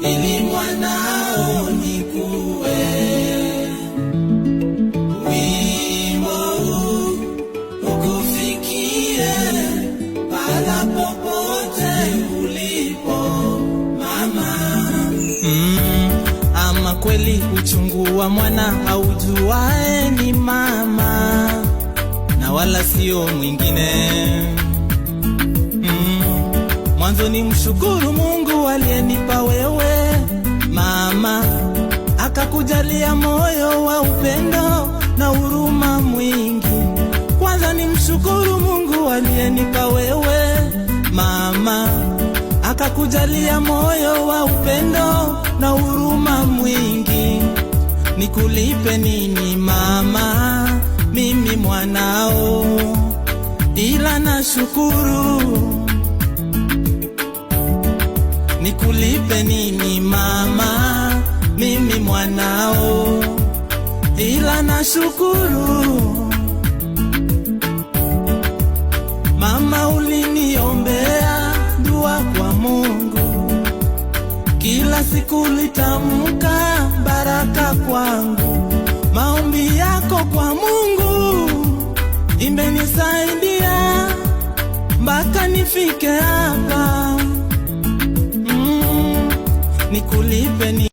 ili mwanao nikue. Wimbo huu ukufikie pala popote ulipo mama. Ama kweli uchungu wa mwana aujuae ni mama, na wala sio mwingine. Mwanzo ni mshukuru Mungu aliyenipa wewe mama, akakujalia moyo wa upendo na huruma mwingi. Kwanza ni mshukuru Mungu aliyenipa wewe mama, akakujalia moyo wa upendo na huruma mwingi. Nikulipe nini mama, mimi mwanao, ila nashukuru. Nikulipe nini mama, mimi mwanao, ila nashukuru. Mama uliniombea dua kwa Mungu, kila siku litamka baraka kwangu. Maombi yako kwa Mungu imenisaidia mpaka nifike hapa. Nikulipe ni